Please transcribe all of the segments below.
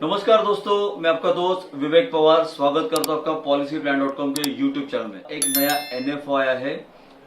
नमस्कार दोस्तों, मैं आपका दोस्त विवेक पवार स्वागत करता हूं आपका policyplan.com के YouTube चैनल में। एक नया NFO आया है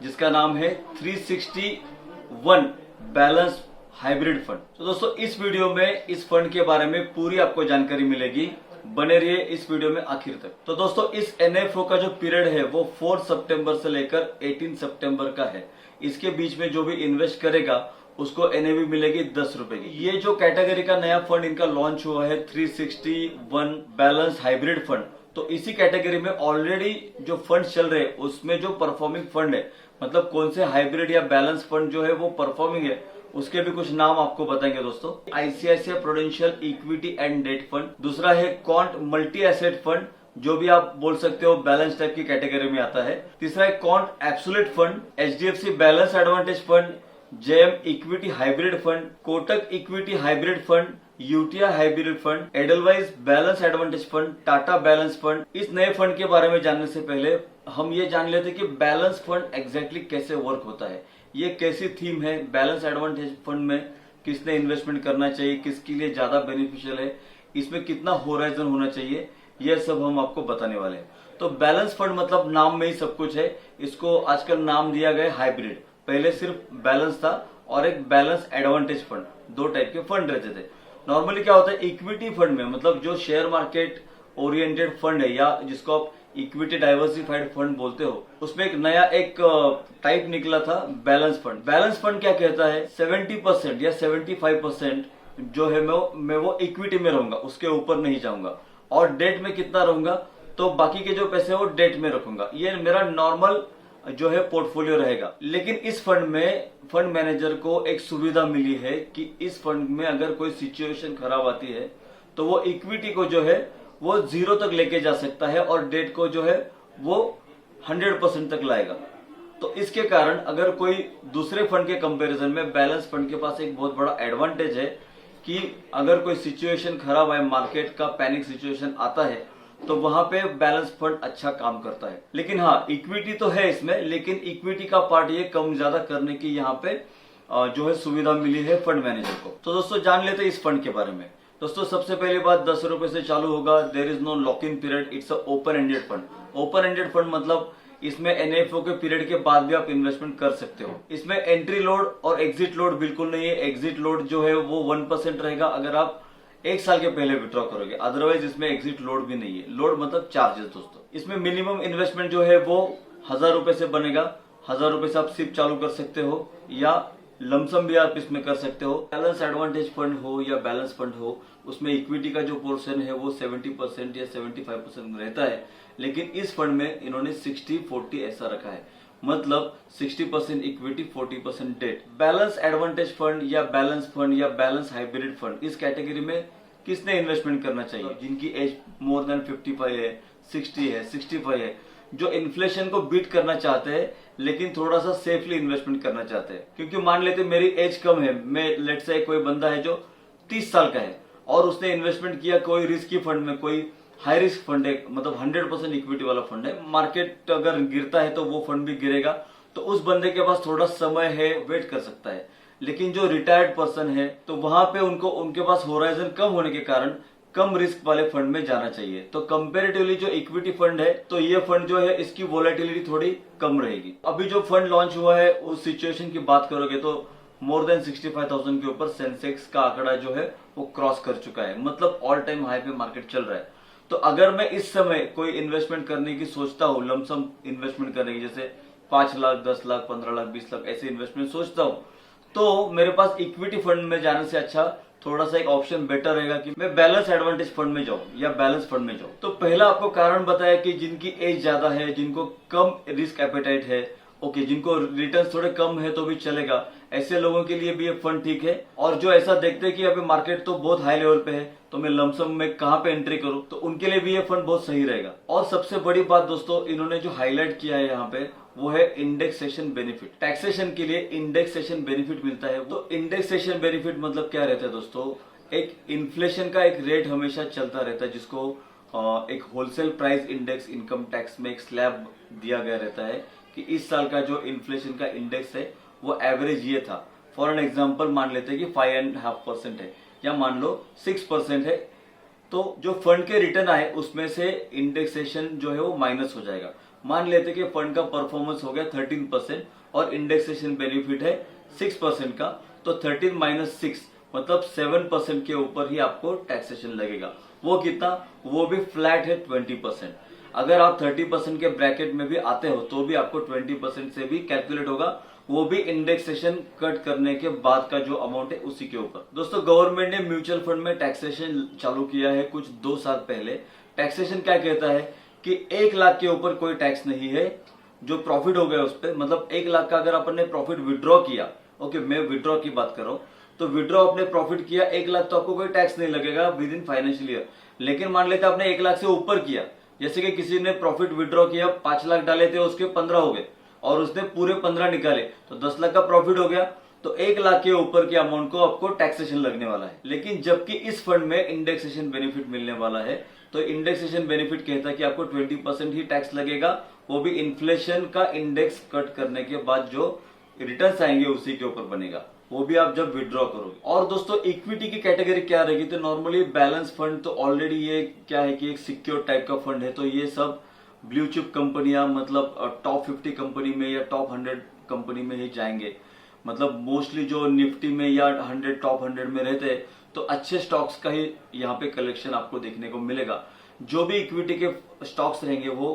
जिसका नाम है 361 बैलेंस हाइब्रिड फंड। तो दोस्तों इस वीडियो में इस फंड के बारे में पूरी आपको जानकारी मिलेगी, बने रहिए इस वीडियो में आखिर तक। तो दोस्तों इस NFO का जो पीरियड है वो 4 सितंबर से लेकर 18 सितंबर का है। इसके बीच में जो भी इन्वेस्ट करेगा उसको NAV मिलेगी 10 रुपए की। ये जो कैटेगरी का नया फंड इनका लॉन्च हुआ है 361 बैलेंस हाइब्रिड फंड, तो इसी कैटेगरी में ऑलरेडी जो फंड चल रहे हैं उसमें जो परफॉर्मिंग फंड है, मतलब कौन से हाइब्रिड या बैलेंस फंड जो है वो परफॉर्मिंग है, उसके भी कुछ नाम आपको बताएंगे दोस्तों। ICICI Prudential equity and debt fund, दूसरा है क्वांट मल्टी एसेट फंड, जो भी आप बोल सकते हो बैलेंस टाइप की कैटेगरी में आता है। तीसरा है quant absolute fund, HDFC balance advantage fund, JM equity hybrid fund, Kotak equity hybrid fund, UTI hybrid fund, Edelweiss balance advantage fund, Tata balance fund. इस नए फंड के बारे में जानने से पहले हम ये जान लेते कि बैलेंस फंड एग्जैक्टली कैसे वर्क होता है, ये कैसी थीम है। बैलेंस एडवांटेज फंड में किसने इन्वेस्टमेंट करना चाहिए, किसके लिए ज्यादा बेनिफिशियल है, इसमें कितना होराइजन होना चाहिए, यह सब हम आपको बताने वाले हैं। तो बैलेंस फंड मतलब नाम में ही सब कुछ है। इसको आजकल नाम दिया गया हाइब्रिड। पहले सिर्फ बैलेंस था और एक बैलेंस एडवांटेज फंड, दो टाइप के फंड रहते थे। नॉर्मली क्या होता है इक्विटी फंड में, मतलब जो शेयर मार्केट ओरिएंटेड फंड है या जिसको आप इक्विटी डाइवर्सिफाइड फंड बोलते हो, उसमें एक नया टाइप निकला था बैलेंस फंड। बैलेंस फंड क्या कहता है 70% या 75% जो है मैं वो इक्विटी में रहूंगा, उसके ऊपर नहीं जाऊंगा, और डेट में कितना रहूंगा तो बाकी के जो पैसे वो डेट में रखूंगा। ये मेरा नॉर्मल जो है पोर्टफोलियो रहेगा। लेकिन इस फंड में फंड मैनेजर को एक सुविधा मिली है कि इस फंड में अगर कोई सिचुएशन खराब आती है तो वो इक्विटी को जो है वो 0 तक लेके जा सकता है और डेट को जो है वो 100% तक लाएगा। तो इसके कारण अगर कोई दूसरे फंड के कंपैरिजन में बैलेंस फंड के पास एक बहुत बड़ा एडवांटेज है कि अगर कोई सिचुएशन खराब है, मार्केट का पैनिक सिचुएशन आता है, तो वहां पे बैलेंस फंड अच्छा काम करता है। लेकिन हाँ, इक्विटी तो है इसमें, लेकिन इक्विटी का पार्ट ये कम ज्यादा करने की यहाँ पे जो है सुविधा मिली है फंड मैनेजर को। तो दोस्तों जान लेते हैं इस फंड के बारे में। दोस्तों सबसे पहली बात 10 रुपए से चालू होगा। There is no lock in period, it's a open ended fund. Open ended fund मतलब इसमें NFO के पीरियड के बाद भी आप इन्वेस्टमेंट कर सकते हो। इसमें एंट्री लोड और एग्जिट लोड बिल्कुल नहीं है। एग्जिट लोड जो है वो 1% रहेगा अगर आप 1 साल के पहले विड्रॉ करोगे, अदरवाइज इसमें एग्जिट लोड भी नहीं है। लोड मतलब चार्जेस दोस्तों। इसमें मिनिमम इन्वेस्टमेंट जो है वो 1000 रुपए से बनेगा। 1000 रुपए से आप सिप चालू कर सकते हो या लमसम भी आप इसमें कर सकते हो। बैलेंस एडवांटेज फंड हो या बैलेंस फंड हो, उसमें इक्विटी का जो पोर्शन है वो 70% या 75% रहता है। लेकिन इस फंड में इन्होंने 60-40 ऐसा रखा है, मतलब 60% equity 40% debt. Balance advantage fund या बैलेंस हाइब्रिड फंड, इस कैटेगरी में किसने इन्वेस्टमेंट करना चाहिए? जिनकी एज मोर देन 55 है, 60 है, 65 है, जो इन्फ्लेशन को बीट करना चाहते हैं लेकिन थोड़ा सा सेफली इन्वेस्टमेंट करना चाहते हैं। क्योंकि मान लेते मेरी एज कम है, मैं लेट्स से कोई बंदा है जो 30 साल का है और उसने इन्वेस्टमेंट किया कोई रिस्की फंड में, कोई हाई रिस्क फंड है, मतलब 100% इक्विटी वाला फंड है। मार्केट अगर गिरता है तो वो फंड भी गिरेगा, तो उस बंदे के पास थोड़ा समय है, वेट कर सकता है। लेकिन जो रिटायर्ड पर्सन है तो वहां पे उनके पास होराइजन कम होने के कारण कम रिस्क वाले फंड में जाना चाहिए। तो कंपेरेटिवली जो इक्विटी फंड है, तो ये फंड जो है इसकी वोलेटिलिटी थोड़ी कम रहेगी। अभी जो फंड लॉन्च हुआ है उस सिचुएशन की बात करोगे तो मोर देन 65,000 के ऊपर सेंसेक्स का आंकड़ा जो है वो क्रॉस कर चुका है, मतलब ऑल टाइम हाई पे मार्केट चल रहा है। तो अगर मैं इस समय कोई इन्वेस्टमेंट करने की सोचता हूँ, लमसम इन्वेस्टमेंट करने की, जैसे 5 लाख, 10 लाख, 15 लाख, 20 लाख ऐसे इन्वेस्टमेंट सोचता हूँ, तो मेरे पास इक्विटी फंड में जाने से अच्छा थोड़ा सा एक ऑप्शन बेटर रहेगा कि मैं बैलेंस एडवांटेज फंड में जाऊं या बैलेंस फंड में जाऊं। तो पहला आपको कारण बताया कि जिनकी एज ज्यादा है, जिनको कम रिस्क एपेटाइट है, ओके, जिनको रिटर्न थोड़े कम है तो भी चलेगा, ऐसे लोगों के लिए भी ये फंड ठीक है। और जो ऐसा देखते हैं कि अभी मार्केट तो बहुत हाई लेवल पे है तो मैं लमसम में कहां पे एंट्री करूं, तो उनके लिए भी ये फंड बहुत सही रहेगा। और सबसे बड़ी बात दोस्तों, इन्होंने जो हाईलाइट किया है यहाँ पे वो है इंडेक्सेशन बेनिफिट। टैक्सेशन के लिए इंडेक्सेशन बेनिफिट मिलता है। तो इंडेक्सेशन बेनिफिट मतलब क्या रहता है दोस्तों, एक इन्फ्लेशन का एक रेट हमेशा चलता रहता है जिसको एक wholesale price index income tax में एक स्लैब दिया गया रहता है कि इस साल का जो इन्फ्लेशन का इंडेक्स है वो एवरेज ये था। फॉर एन एग्जाम्पल मान लेते हैं कि 5.5% है या मान लो 6% है तो जो फंड के रिटर्न आए उसमें से इंडेक्सेशन जो है वो माइनस हो जाएगा। मान लेते कि फंड का परफॉर्मेंस हो गया 13% और इंडेक्सेशन बेनिफिट है 6% का, तो 13 माइनस 6 मतलब 7% के ऊपर ही आपको टैक्सेशन लगेगा। वो कितना? वो भी फ्लैट है 20%। अगर आप 30% के ब्रैकेट में भी आते हो तो भी आपको 20% से भी कैलकुलेट होगा, वो भी इंडेक्सेशन कट करने के बाद का जो अमाउंट है उसी के ऊपर। दोस्तों, गवर्नमेंट ने म्यूचुअल फंड में टैक्सेशन चालू किया है कुछ 2 साल पहले। टैक्सेशन क्या कहता है कि 1 लाख के ऊपर कोई टैक्स नहीं है। जो प्रॉफिट हो गया उस पर, मतलब 1 लाख का अगर आपने प्रॉफिट विड्रॉ किया, ओके मैं विड्रॉ की बात कर रहा हूं, तो विड्रॉ आपने प्रॉफिट किया 1 लाख तो आपको कोई टैक्स नहीं लगेगा विद इन फाइनेंशियल ईयर। लेकिन मान लेते आपने 1 लाख से ऊपर किया, जैसे कि किसी ने प्रॉफिट विड्रॉ किया 5 लाख डाले थे, उसके 15 हो गए और उसने पूरे 15 निकाले तो 10 लाख का प्रॉफिट हो गया, तो 1 लाख के ऊपर के अमाउंट को आपको टैक्सेशन लगने वाला है। लेकिन जबकि इस फंड में इंडेक्सेशन बेनिफिट मिलने वाला है, तो इंडेक्सेशन बेनिफिट कहता है कि आपको 20% ही टैक्स लगेगा, वो भी इन्फ्लेशन का इंडेक्स कट करने के बाद जो रिटर्न्स आएंगे उसी के ऊपर बनेगा, वो भी आप जब विड्रॉ करोगे। और दोस्तों, इक्विटी की कैटेगरी क्या रहेगी? तो नॉर्मली बैलेंस फंड तो ऑलरेडी ये क्या है कि एक सिक्योर टाइप का फंड है, तो ये सब ब्लू चिप कंपनियां, मतलब टॉप 50 कंपनी में या टॉप 100 कंपनी में ही जाएंगे। मतलब मोस्टली जो निफ्टी में या 100 टॉप 100 में रहते हैं तो अच्छे स्टॉक्स का ही यहाँ पे कलेक्शन आपको देखने को मिलेगा। जो भी इक्विटी के स्टॉक्स रहेंगे वो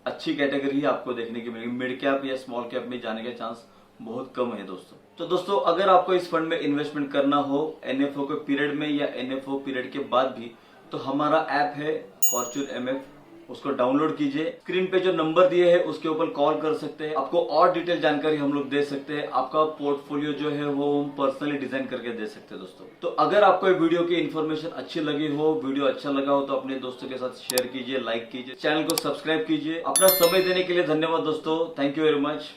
अच्छी कैटेगरी ही आपको देखने की मिलेगी। मिड कैप या स्मॉल कैप में जाने का चांस बहुत कम है दोस्तों। तो दोस्तों, अगर आपको इस फंड में इन्वेस्टमेंट करना हो एनएफओ के पीरियड में या एनएफओ पीरियड के बाद भी, तो हमारा ऐप है फॉर्च्यून एमएफ, उसको डाउनलोड कीजिए। स्क्रीन पे जो नंबर दिए हैं उसके ऊपर कॉल कर सकते हैं, आपको और डिटेल जानकारी हम लोग दे सकते हैं, आपका पोर्टफोलियो जो है वो हम पर्सनली डिजाइन करके दे सकते हैं दोस्तों। तो अगर आपको ये वीडियो की इन्फॉर्मेशन अच्छी लगी हो, वीडियो अच्छा लगा हो, तो अपने दोस्तों के साथ शेयर कीजिए, लाइक कीजिए, चैनल को सब्सक्राइब कीजिए। अपना समय देने के लिए धन्यवाद दोस्तों, थैंक यू वेरी मच।